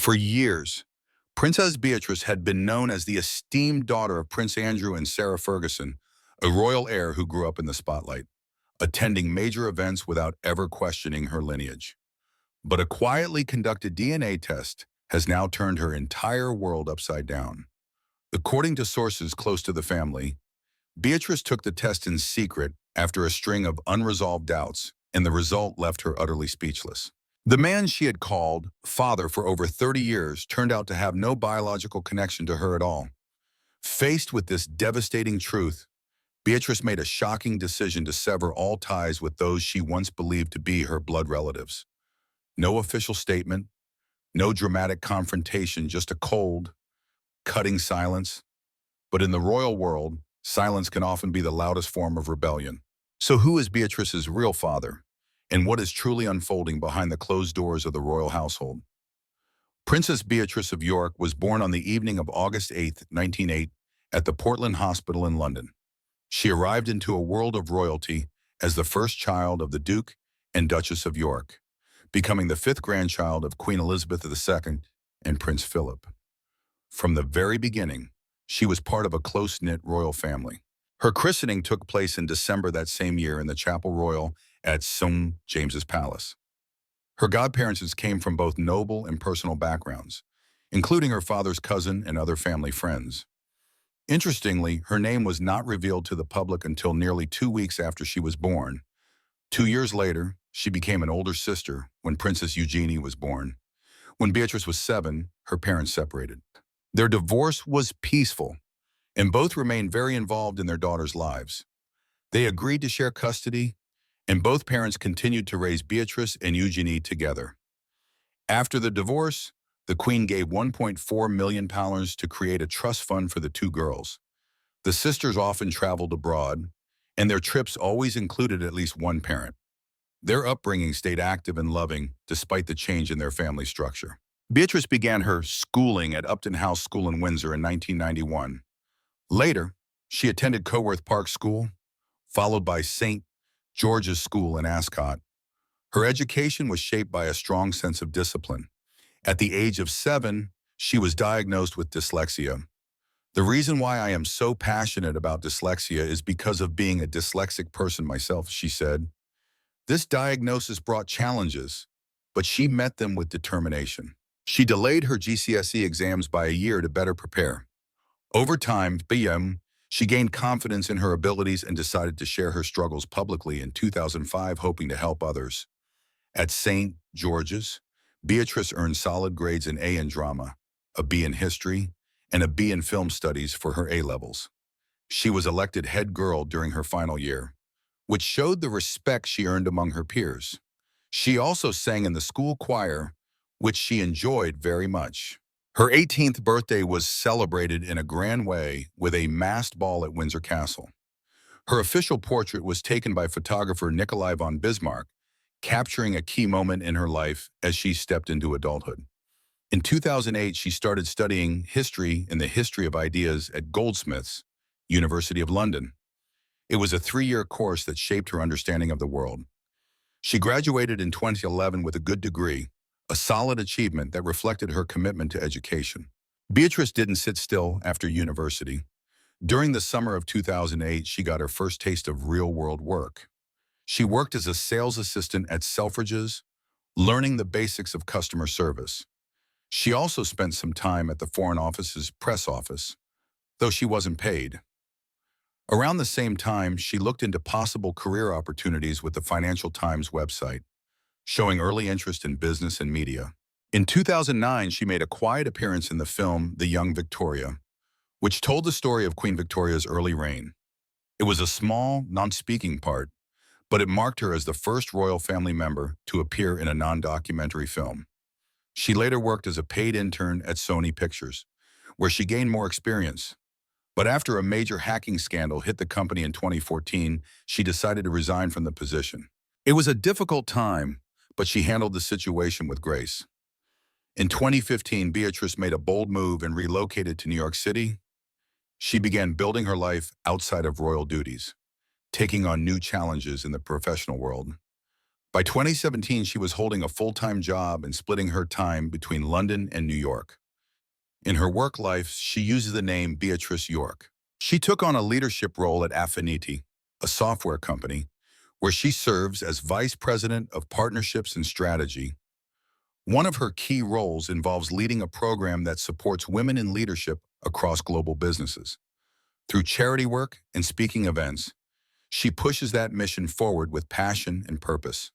For years, Princess Beatrice had been known as the esteemed daughter of Prince Andrew and Sarah Ferguson, a royal heir who grew up in the spotlight, attending major events without ever questioning her lineage. But a quietly conducted DNA test has now turned her entire world upside down. According to sources close to the family, Beatrice took the test in secret after a string of unresolved doubts, and the result left her utterly speechless. The man she had called father for over 30 years turned out to have no biological connection to her at all. Faced with this devastating truth, Beatrice made a shocking decision to sever all ties with those she once believed to be her blood relatives. No official statement, no dramatic confrontation, just a cold, cutting silence. But in the royal world, silence can often be the loudest form of rebellion. So who is Beatrice's real father? And what is truly unfolding behind the closed doors of the royal household? Princess Beatrice of York was born on the evening of August 8, 1908, at the Portland Hospital in London. She arrived into a world of royalty as the first child of the Duke and Duchess of York, becoming the fifth grandchild of Queen Elizabeth II and Prince Philip. From the very beginning, she was part of a close-knit royal family. Her christening took place in December that same year in the Chapel Royal at St. James's Palace. Her godparents came from both noble and personal backgrounds, including her father's cousin and other family friends. Interestingly, her name was not revealed to the public until nearly 2 weeks after she was born. 2 years later, she became an older sister when Princess Eugenie was born. When Beatrice was 7, her parents separated. Their divorce was peaceful, and both remained very involved in their daughters' lives. They agreed to share custody, and both parents continued to raise Beatrice and Eugenie together. After the divorce, the Queen gave £1.4 million to create a trust fund for the two girls. The sisters often traveled abroad, and their trips always included at least one parent. Their upbringing stayed active and loving despite the change in their family structure. Beatrice began her schooling at Upton House School in Windsor in 1991. Later, she attended Coworth Park School, followed by St. George's School in Ascot. Her education was shaped by a strong sense of discipline. At the age of 7, she was diagnosed with dyslexia. The reason why I am so passionate about dyslexia is because of being a dyslexic person myself, she said. This diagnosis brought challenges, but she met them with determination. She delayed her GCSE exams by a year to better prepare. Over time, she gained confidence in her abilities and decided to share her struggles publicly in 2005, hoping to help others. At St. George's, Beatrice earned solid grades in A in drama, a B in history, and a B in film studies for her A-levels. She was elected head girl during her final year, which showed the respect she earned among her peers. She also sang in the school choir, which she enjoyed very much. Her 18th birthday was celebrated in a grand way with a masked ball at Windsor Castle. Her official portrait was taken by photographer Nikolai von Bismarck, capturing a key moment in her life as she stepped into adulthood. In 2008, she started studying history and the history of ideas at Goldsmiths, University of London. It was a 3-year course that shaped her understanding of the world. She graduated in 2011 with a good degree, a solid achievement that reflected her commitment to education. Beatrice didn't sit still after university. During the summer of 2008, she got her first taste of real-world work. She worked as a sales assistant at Selfridges, learning the basics of customer service. She also spent some time at the Foreign Office's press office, though she wasn't paid. Around the same time, she looked into possible career opportunities with the Financial Times website, showing early interest in business and media. In 2009, she made a quiet appearance in the film The Young Victoria, which told the story of Queen Victoria's early reign. It was a small, non-speaking part, but it marked her as the first royal family member to appear in a non-documentary film. She later worked as a paid intern at Sony Pictures, where she gained more experience. But after a major hacking scandal hit the company in 2014, she decided to resign from the position. It was a difficult time, but she handled the situation with grace. In 2015, Beatrice made a bold move and relocated to New York City. She began building her life outside of royal duties, taking on new challenges in the professional world. By 2017, she was holding a full-time job and splitting her time between London and New York. In her work life, she uses the name Beatrice York. She took on a leadership role at Paternity, a software company, where she serves as Vice President of Partnerships and Strategy. One of her key roles involves leading a program that supports women in leadership across global businesses. Through charity work and speaking events, she pushes that mission forward with passion and purpose.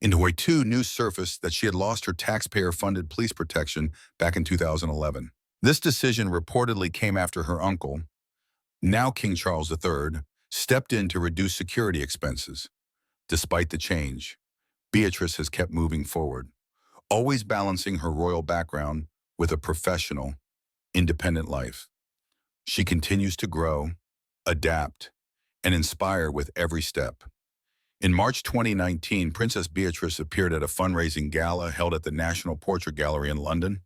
In 2022, news surfaced that she had lost her taxpayer-funded police protection back in 2011. This decision reportedly came after her uncle, now King Charles III, stepped in to reduce security expenses. Despite the change, Beatrice has kept moving forward, always balancing her royal background with a professional, independent life. She continues to grow, adapt, and inspire with every step. In March 2019, Princess Beatrice appeared at a fundraising gala held at the National Portrait Gallery in London.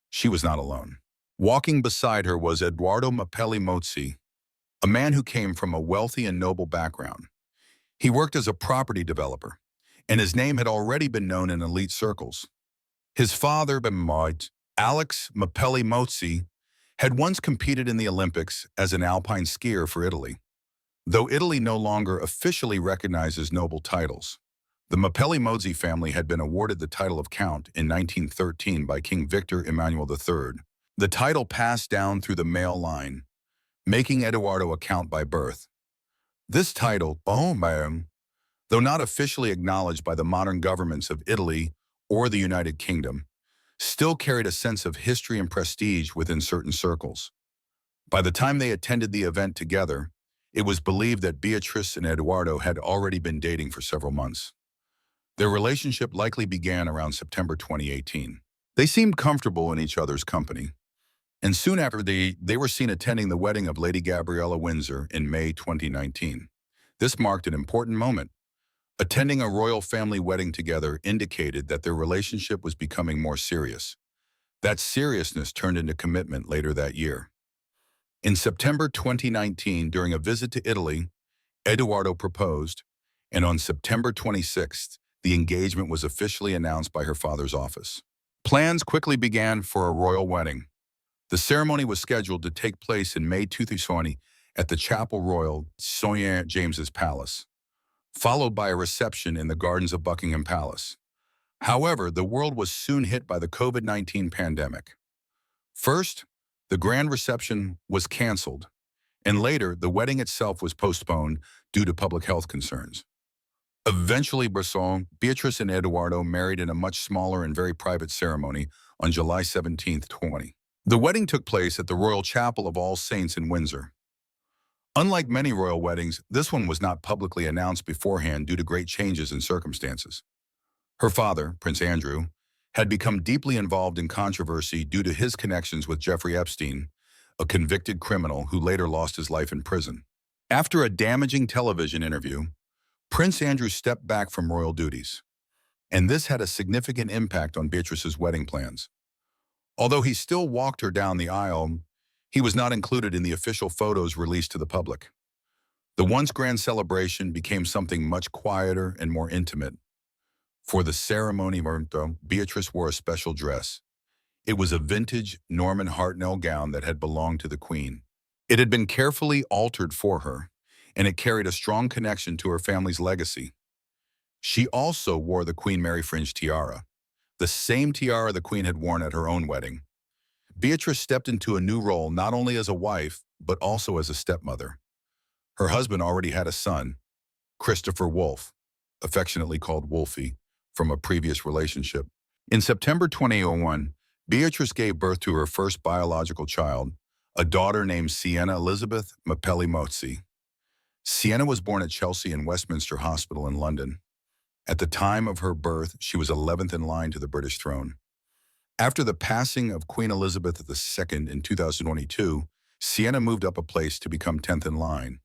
She was not alone. Walking beside her was Edoardo Mozzi, a man who came from a wealthy and noble background. He worked as a property developer, and his name had already been known in elite circles. His father, Alex Mozzi, had once competed in the Olympics as an alpine skier for Italy. Though Italy no longer officially recognizes noble titles, the Mozzi family had been awarded the title of Count in 1913 by King Victor Emmanuel III. The title passed down through the male line, making Edoardo a count by birth. This title, though not officially acknowledged by the modern governments of Italy or the United Kingdom, still carried a sense of history and prestige within certain circles. By the time they attended the event together, it was believed that Beatrice and Edoardo had already been dating for several months. Their relationship likely began around September 2018. They seemed comfortable in each other's company, and soon after they were seen attending the wedding of Lady Gabriella Windsor in May 2019. This marked an important moment. Attending a royal family wedding together indicated that their relationship was becoming more serious. That seriousness turned into commitment later that year. In September 2019, during a visit to Italy, Edoardo proposed, and on September 26th, the engagement was officially announced by her father's office. Plans quickly began for a royal wedding. The ceremony was scheduled to take place in May 2020 at the Chapel Royal, St. James's Palace, followed by a reception in the gardens of Buckingham Palace. However, the world was soon hit by the COVID-19 pandemic. First, the grand reception was canceled, and later the wedding itself was postponed due to public health concerns. Eventually, Beatrice and Edoardo married in a much smaller and very private ceremony on July 17, 2020. The wedding took place at the Royal Chapel of All Saints in Windsor. Unlike many royal weddings, this one was not publicly announced beforehand due to great changes in circumstances. Her father, Prince Andrew, had become deeply involved in controversy due to his connections with Jeffrey Epstein, a convicted criminal who later lost his life in prison. After a damaging television interview, Prince Andrew stepped back from royal duties, and this had a significant impact on Beatrice's wedding plans. Although he still walked her down the aisle, he was not included in the official photos released to the public. The once grand celebration became something much quieter and more intimate. For the ceremony, Beatrice wore a special dress. It was a vintage Norman Hartnell gown that had belonged to the Queen. It had been carefully altered for her, and it carried a strong connection to her family's legacy. She also wore the Queen Mary fringe tiara, the same tiara the Queen had worn at her own wedding. Beatrice stepped into a new role not only as a wife, but also as a stepmother. Her husband already had a son, Christopher Wolfe, affectionately called Wolfie, from a previous relationship. In September 2001, Beatrice gave birth to her first biological child, a daughter named Sienna Elizabeth Mozzi. Sienna was born at Chelsea and Westminster Hospital in London. At the time of her birth, she was 11th in line to the British throne. After the passing of Queen Elizabeth II in 2022, Sienna moved up a place to become 10th in line.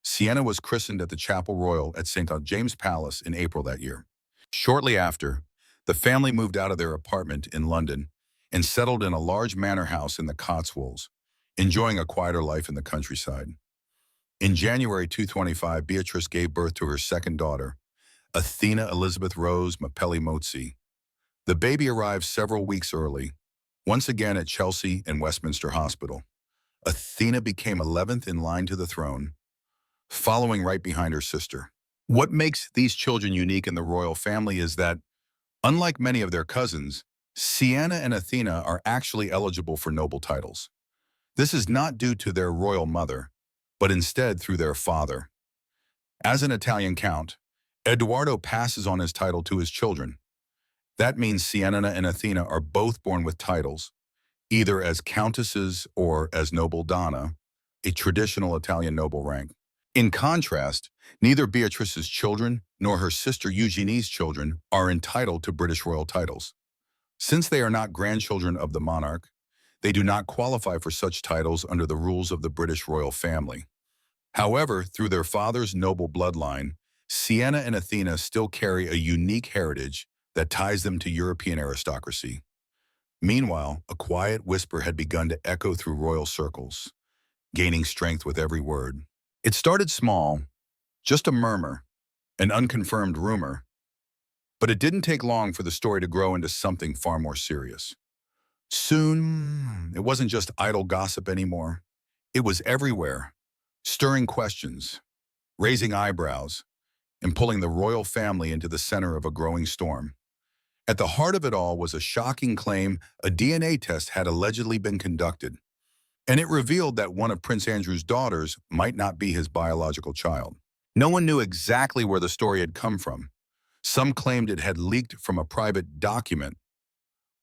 Sienna was christened at the Chapel Royal at St. James's Palace in April that year. Shortly after, the family moved out of their apartment in London and settled in a large manor house in the Cotswolds, enjoying a quieter life in the countryside. In January 2025, Beatrice gave birth to her second daughter, Athena Elizabeth Rose Mapelli Motzi. The baby arrived several weeks early, once again at Chelsea and Westminster Hospital. Athena became 11th in line to the throne, following right behind her sister. What makes these children unique in the royal family is that, unlike many of their cousins, Sienna and Athena are actually eligible for noble titles. This is not due to their royal mother, but instead through their father. As an Italian count, Edoardo passes on his title to his children. That means Sienna and Athena are both born with titles, either as countesses or as noble donna, a traditional Italian noble rank. In contrast, neither Beatrice's children nor her sister Eugenie's children are entitled to British royal titles. Since they are not grandchildren of the monarch, they do not qualify for such titles under the rules of the British royal family. However, through their father's noble bloodline, Sienna and Athena still carry a unique heritage that ties them to European aristocracy. Meanwhile, a quiet whisper had begun to echo through royal circles, gaining strength with every word. It started small, just a murmur, an unconfirmed rumor, but it didn't take long for the story to grow into something far more serious. Soon, it wasn't just idle gossip anymore. It was everywhere, stirring questions, raising eyebrows, and pulling the royal family into the center of a growing storm. At the heart of it all was a shocking claim a DNA test had allegedly been conducted, and it revealed that one of Prince Andrew's daughters might not be his biological child. No one knew exactly where the story had come from. Some claimed it had leaked from a private document.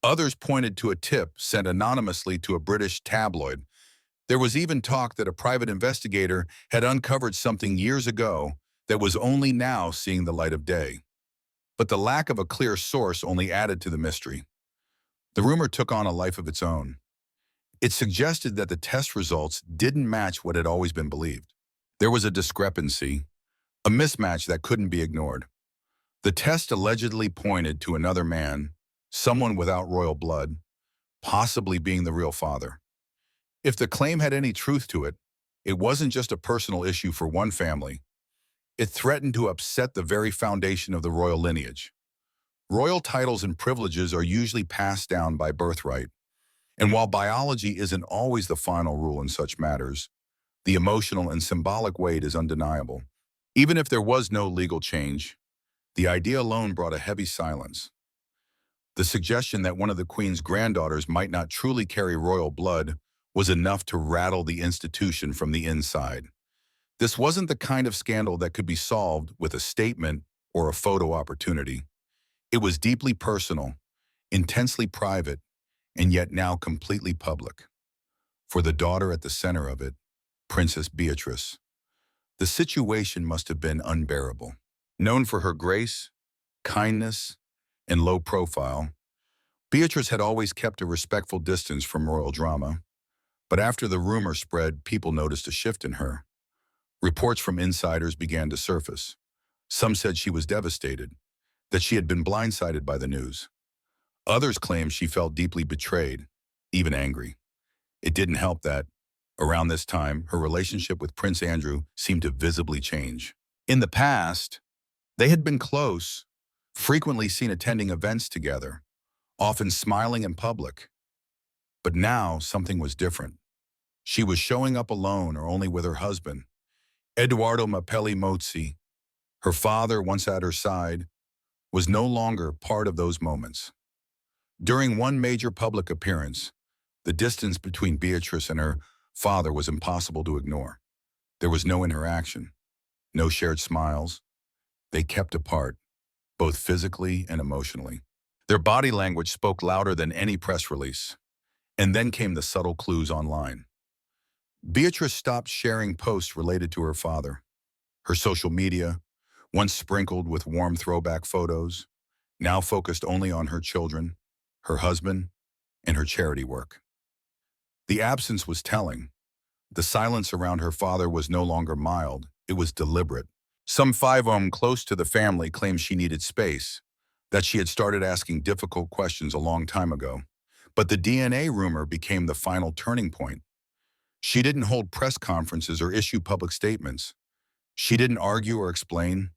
Others pointed to a tip sent anonymously to a British tabloid. There was even talk that a private investigator had uncovered something years ago that was only now seeing the light of day. But the lack of a clear source only added to the mystery. The rumor took on a life of its own. It suggested that the test results didn't match what had always been believed. There was a discrepancy, a mismatch that couldn't be ignored. The test allegedly pointed to another man, someone without royal blood, possibly being the real father. If the claim had any truth to it, it wasn't just a personal issue for one family. It threatened to upset the very foundation of the royal lineage. Royal titles and privileges are usually passed down by birthright, and while biology isn't always the final rule in such matters, the emotional and symbolic weight is undeniable. Even if there was no legal change, the idea alone brought a heavy silence. The suggestion that one of the Queen's granddaughters might not truly carry royal blood was enough to rattle the institution from the inside. This wasn't the kind of scandal that could be solved with a statement or a photo opportunity. It was deeply personal, intensely private, and yet now completely public. For the daughter at the center of it, Princess Beatrice, the situation must have been unbearable. Known for her grace, kindness, and low profile, Beatrice had always kept a respectful distance from royal drama. But after the rumor spread, people noticed a shift in her. Reports from insiders began to surface. Some said she was devastated, that she had been blindsided by the news. Others claimed she felt deeply betrayed, even angry. It didn't help that, around this time, her relationship with Prince Andrew seemed to visibly change. In the past, they had been close, frequently seen attending events together, often smiling in public. But now, something was different. She was showing up alone or only with her husband, Edoardo Mapelli Motzi. Her father, once at her side, was no longer part of those moments. During one major public appearance, the distance between Beatrice and her father was impossible to ignore. There was no interaction, no shared smiles. They kept apart, both physically and emotionally. Their body language spoke louder than any press release. And then came the subtle clues online. Beatrice stopped sharing posts related to her father. Her social media, once sprinkled with warm throwback photos, now focused only on her children, her husband, and her charity work. The absence was telling. The silence around her father was no longer mild, it was deliberate. Some close to the family claimed she needed space, that she had started asking difficult questions a long time ago. But the DNA rumor became the final turning point. She didn't hold press conferences or issue public statements. She didn't argue or explain.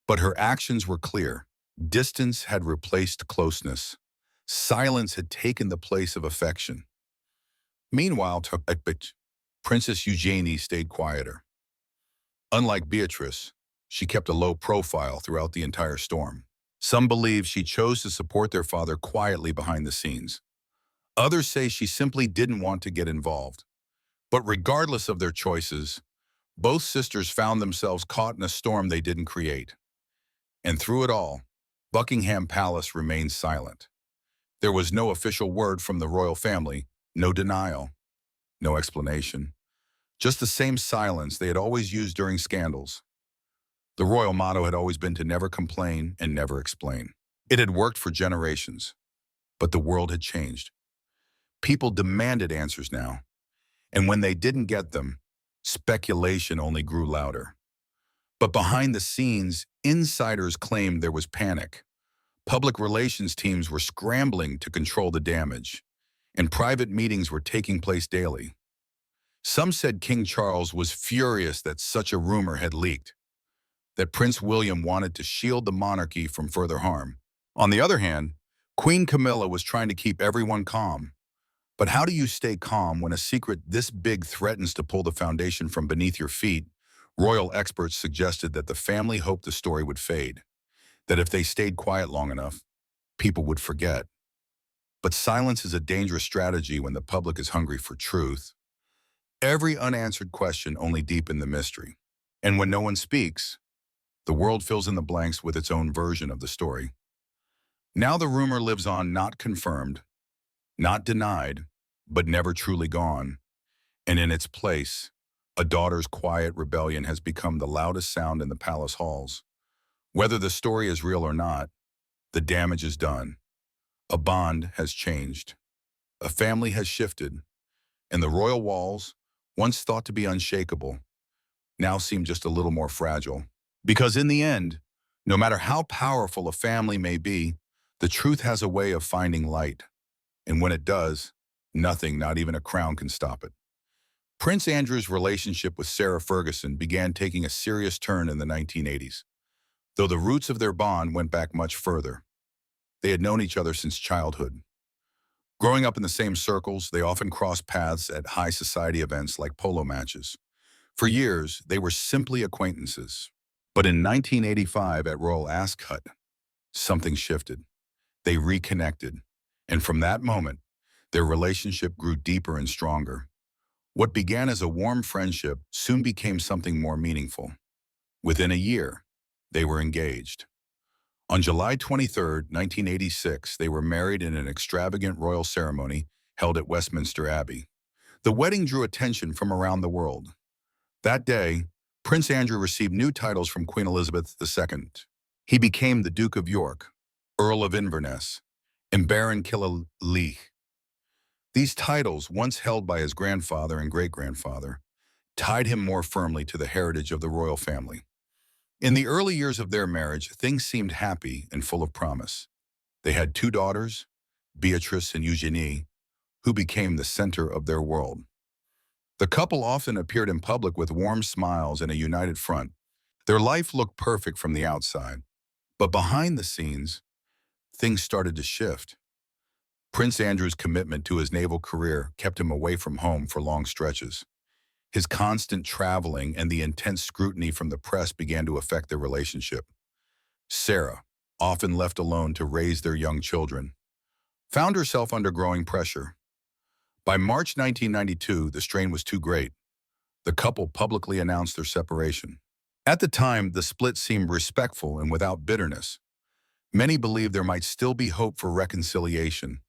But her actions were clear. Distance had replaced closeness. Silence had taken the place of affection. Meanwhile, Princess Eugenie stayed quieter. Unlike Beatrice, she kept a low profile throughout the entire storm. Some believe she chose to support their father quietly behind the scenes. Others say she simply didn't want to get involved. But regardless of their choices, both sisters found themselves caught in a storm they didn't create. And through it all, Buckingham Palace remained silent. There was no official word from the royal family, no denial, no explanation. Just the same silence they had always used during scandals. The royal motto had always been to never complain and never explain. It had worked for generations, but the world had changed. People demanded answers now, and when they didn't get them, speculation only grew louder. But behind the scenes, insiders claimed there was panic. Public relations teams were scrambling to control the damage, and private meetings were taking place daily. Some said King Charles was furious that such a rumor had leaked, that Prince William wanted to shield the monarchy from further harm. On the other hand, Queen Camilla was trying to keep everyone calm. But how do you stay calm when a secret this big threatens to pull the foundation from beneath your feet? Royal experts suggested that the family hoped the story would fade, that if they stayed quiet long enough, people would forget. But silence is a dangerous strategy when the public is hungry for truth. Every unanswered question only deepened the mystery. And when no one speaks, the world fills in the blanks with its own version of the story. Now the rumor lives on, not confirmed, not denied, but never truly gone. And in its place, a daughter's quiet rebellion has become the loudest sound in the palace halls. Whether the story is real or not, the damage is done. A bond has changed. A family has shifted. And the royal walls, once thought to be unshakable, now seem just a little more fragile. Because in the end, no matter how powerful a family may be, the truth has a way of finding light. And when it does, nothing, not even a crown, can stop it. Prince Andrew's relationship with Sarah Ferguson began taking a serious turn in the 1980s, though the roots of their bond went back much further. They had known each other since childhood. Growing up in the same circles, they often crossed paths at high society events like polo matches. For years, they were simply acquaintances. But in 1985 at Royal Ascot, something shifted. They reconnected. And from that moment, their relationship grew deeper and stronger. What began as a warm friendship soon became something more meaningful. Within a year, they were engaged. On July 23, 1986, they were married in an extravagant royal ceremony held at Westminster Abbey. The wedding drew attention from around the world. That day, Prince Andrew received new titles from Queen Elizabeth II. He became the Duke of York, Earl of Inverness, and Baron Killalea. These titles, once held by his grandfather and great-grandfather, tied him more firmly to the heritage of the royal family. In the early years of their marriage, things seemed happy and full of promise. They had two daughters, Beatrice and Eugenie, who became the center of their world. The couple often appeared in public with warm smiles and a united front. Their life looked perfect from the outside, but behind the scenes, things started to shift. Prince Andrew's commitment to his naval career kept him away from home for long stretches. His constant traveling and the intense scrutiny from the press began to affect their relationship. Sarah, often left alone to raise their young children, found herself under growing pressure. By March 1992, the strain was too great. The couple publicly announced their separation. At the time, the split seemed respectful and without bitterness. Many believed there might still be hope for reconciliation.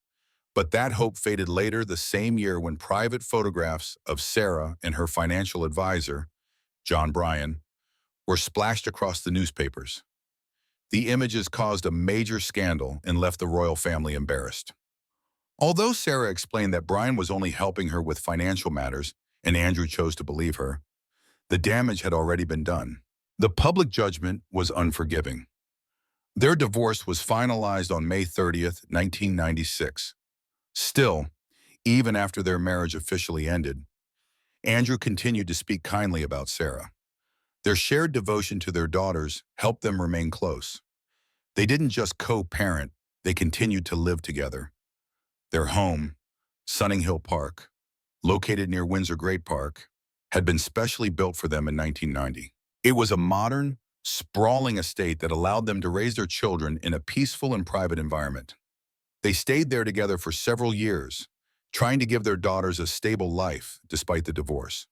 But that hope faded later the same year when private photographs of Sarah and her financial advisor, John Bryan, were splashed across the newspapers. The images caused a major scandal and left the royal family embarrassed. Although Sarah explained that Bryan was only helping her with financial matters, and Andrew chose to believe her, the damage had already been done. The public judgment was unforgiving. Their divorce was finalized on May 30th, 1996. Still, even after their marriage officially ended, Andrew continued to speak kindly about Sarah. Their shared devotion to their daughters helped them remain close. They didn't just co-parent, they continued to live together. Their home, Sunninghill Park, located near Windsor Great Park, had been specially built for them in 1990. It was a modern, sprawling estate that allowed them to raise their children in a peaceful and private environment. They stayed there together for several years, trying to give their daughters a stable life despite the divorce.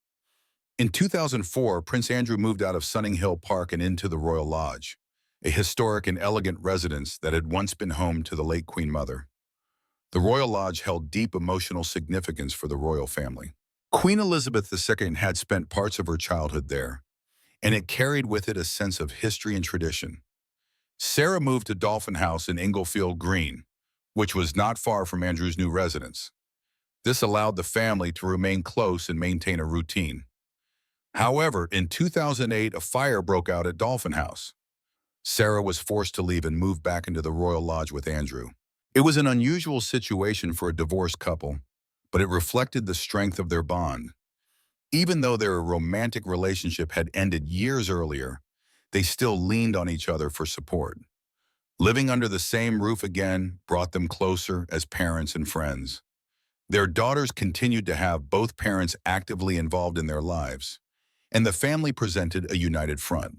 In 2004, Prince Andrew moved out of Sunninghill Park and into the Royal Lodge, a historic and elegant residence that had once been home to the late Queen Mother. The Royal Lodge held deep emotional significance for the royal family. Queen Elizabeth II had spent parts of her childhood there, and it carried with it a sense of history and tradition. Sarah moved to Dolphin House in Inglefield Green, which was not far from Andrew's new residence. This allowed the family to remain close and maintain a routine. However, in 2008, a fire broke out at Dolphin House. Sarah was forced to leave and move back into the Royal Lodge with Andrew. It was an unusual situation for a divorced couple, but it reflected the strength of their bond. Even though their romantic relationship had ended years earlier, they still leaned on each other for support. Living under the same roof again brought them closer as parents and friends. Their daughters continued to have both parents actively involved in their lives, and the family presented a united front.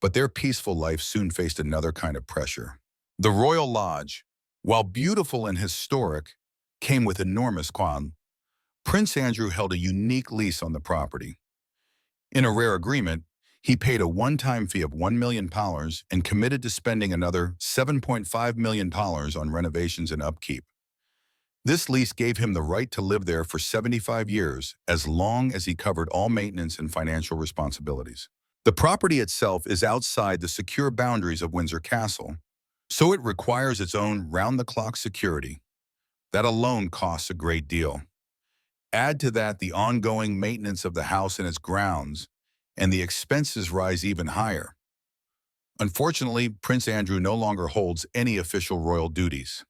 But their peaceful life soon faced another kind of pressure. The Royal Lodge, while beautiful and historic, came with enormous qualms. Prince Andrew held a unique lease on the property. In a rare agreement, he paid a one-time fee of £1 million and committed to spending another £7.5 million on renovations and upkeep. This lease gave him the right to live there for 75 years, as long as he covered all maintenance and financial responsibilities. The property itself is outside the secure boundaries of Windsor Castle, so it requires its own round-the-clock security. That alone costs a great deal. Add to that the ongoing maintenance of the house and its grounds, and the expenses rise even higher. Unfortunately, Prince Andrew no longer holds any official royal duties.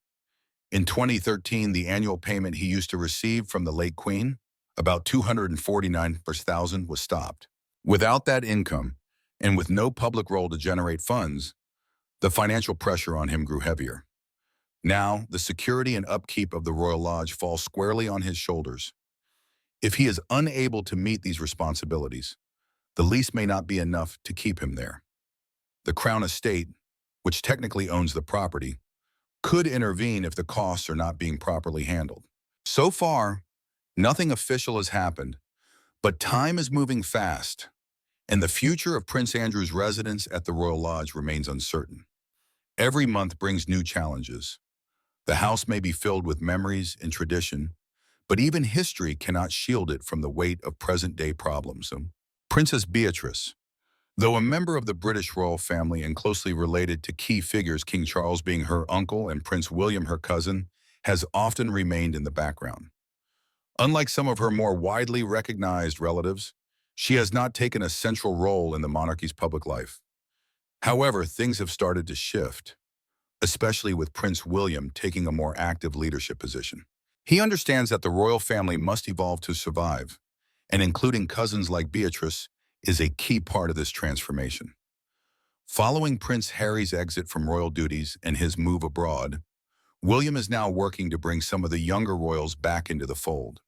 In 2013, the annual payment he used to receive from the late Queen, about $249,000, was stopped. Without that income, and with no public role to generate funds, the financial pressure on him grew heavier. Now, the security and upkeep of the Royal Lodge fall squarely on his shoulders. If he is unable to meet these responsibilities, the lease may not be enough to keep him there. The Crown Estate, which technically owns the property, could intervene if the costs are not being properly handled. So far, nothing official has happened, but time is moving fast, and the future of Prince Andrew's residence at the Royal Lodge remains uncertain. Every month brings new challenges. The house may be filled with memories and tradition, but even history cannot shield it from the weight of present-day problems. Princess Beatrice, though a member of the British royal family and closely related to key figures, King Charles being her uncle and Prince William her cousin, has often remained in the background. Unlike some of her more widely recognized relatives, she has not taken a central role in the monarchy's public life. However, things have started to shift, especially with Prince William taking a more active leadership position. He understands that the royal family must evolve to survive, and including cousins like Beatrice is a key part of this transformation. Following Prince Harry's exit from royal duties and his move abroad, William is now working to bring some of the younger royals back into the fold.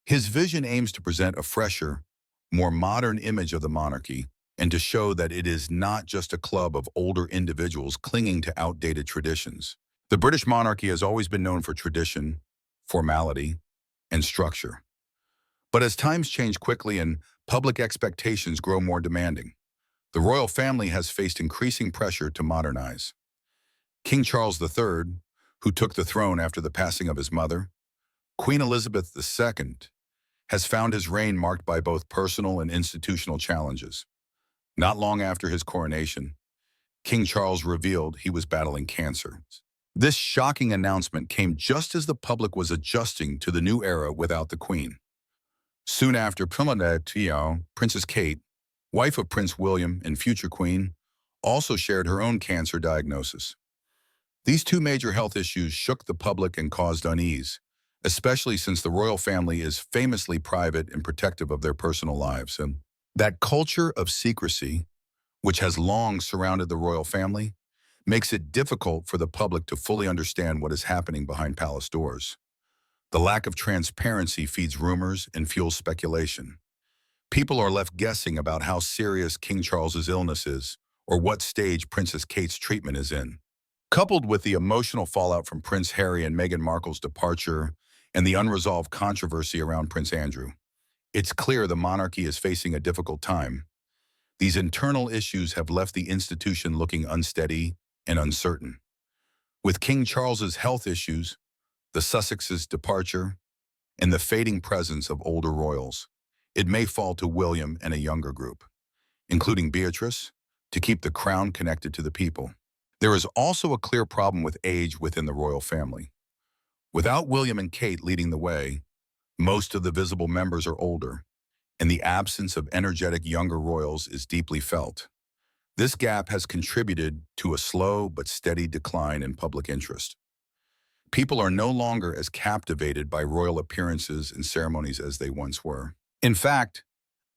His vision aims to present a fresher, more modern image of the monarchy and to show that it is not just a club of older individuals clinging to outdated traditions. The British monarchy has always been known for tradition, formality, and structure. But as times change quickly and public expectations grow more demanding, the royal family has faced increasing pressure to modernize. King Charles III, who took the throne after the passing of his mother, Queen Elizabeth II, has found his reign marked by both personal and institutional challenges. Not long after his coronation, King Charles revealed he was battling cancer. This shocking announcement came just as the public was adjusting to the new era without the Queen. Soon after, Princess Kate, wife of Prince William and future Queen, also shared her own cancer diagnosis. These two major health issues shook the public and caused unease, especially since the royal family is famously private and protective of their personal lives. That culture of secrecy, which has long surrounded the royal family, makes it difficult for the public to fully understand what is happening behind palace doors. The lack of transparency feeds rumors and fuels speculation. People are left guessing about how serious King Charles's illness is or what stage Princess Kate's treatment is in. Coupled with the emotional fallout from Prince Harry and Meghan Markle's departure and the unresolved controversy around Prince Andrew, it's clear the monarchy is facing a difficult time. These internal issues have left the institution looking unsteady and uncertain. With King Charles's health issues, the Sussex's departure, and the fading presence of older royals, it may fall to William and a younger group, including Beatrice, to keep the crown connected to the people. There is also a clear problem with age within the royal family. Without William and Kate leading the way, most of the visible members are older, and the absence of energetic younger royals is deeply felt. This gap has contributed to a slow but steady decline in public interest. People are no longer as captivated by royal appearances and ceremonies as they once were. In fact,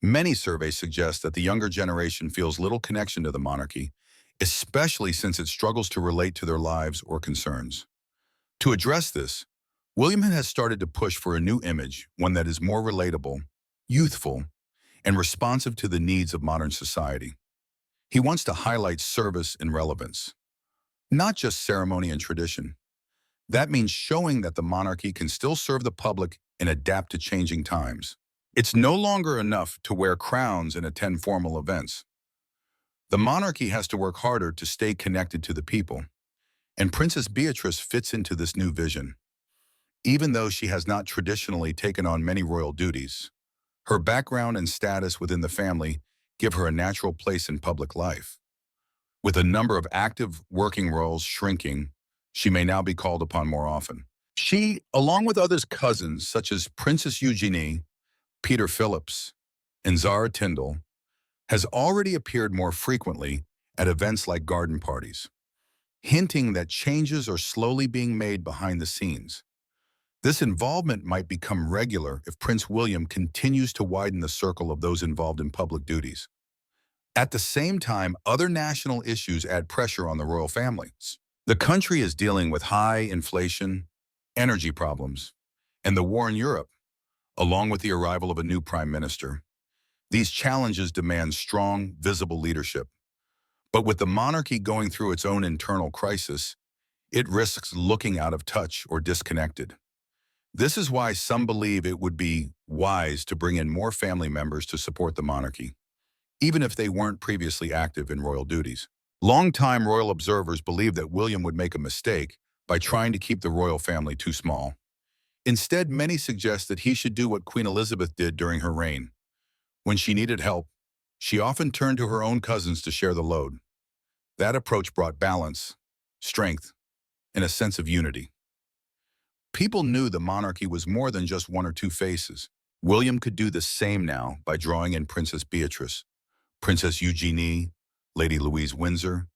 many surveys suggest that the younger generation feels little connection to the monarchy, especially since it struggles to relate to their lives or concerns. To address this, William has started to push for a new image, one that is more relatable, youthful, and responsive to the needs of modern society. He wants to highlight service and relevance, not just ceremony and tradition. That means showing that the monarchy can still serve the public and adapt to changing times. It's no longer enough to wear crowns and attend formal events. The monarchy has to work harder to stay connected to the people, and Princess Beatrice fits into this new vision. Even though she has not traditionally taken on many royal duties, her background and status within the family give her a natural place in public life. With a number of active working roles shrinking, she may now be called upon more often. She, along with others cousins such as Princess Eugenie, Peter Phillips, and Zara Tindall, has already appeared more frequently at events like garden parties, hinting that changes are slowly being made behind the scenes. This involvement might become regular if Prince William continues to widen the circle of those involved in public duties. At the same time, other national issues add pressure on the royal families. The country is dealing with high inflation, energy problems, and the war in Europe, along with the arrival of a new prime minister. These challenges demand strong, visible leadership. But with the monarchy going through its own internal crisis, it risks looking out of touch or disconnected. This is why some believe it would be wise to bring in more family members to support the monarchy, even if they weren't previously active in royal duties. Longtime royal observers believe that William would make a mistake by trying to keep the royal family too small. Instead, many suggest that he should do what Queen Elizabeth did during her reign. When she needed help, she often turned to her own cousins to share the load. That approach brought balance, strength, and a sense of unity. People knew the monarchy was more than just one or two faces. William could do the same now by drawing in Princess Beatrice, Princess Eugenie, Lady Louise Windsor,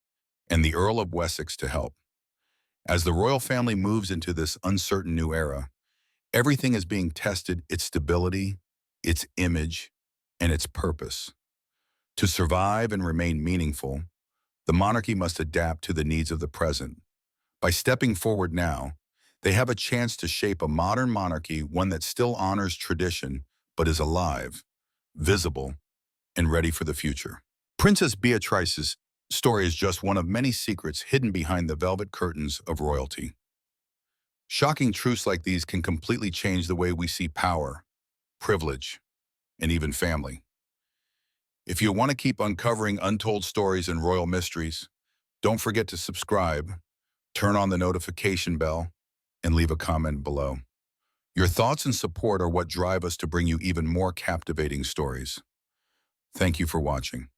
and the Earl of Wessex to help. As the royal family moves into this uncertain new era, everything is being tested: its stability, its image, and its purpose. To survive and remain meaningful, the monarchy must adapt to the needs of the present. By stepping forward now, they have a chance to shape a modern monarchy, one that still honors tradition but is alive, visible, and ready for the future. Princess Beatrice's story is just one of many secrets hidden behind the velvet curtains of royalty. Shocking truths like these can completely change the way we see power, privilege, and even family. If you want to keep uncovering untold stories and royal mysteries, don't forget to subscribe, turn on the notification bell, and leave a comment below. Your thoughts and support are what drive us to bring you even more captivating stories. Thank you for watching.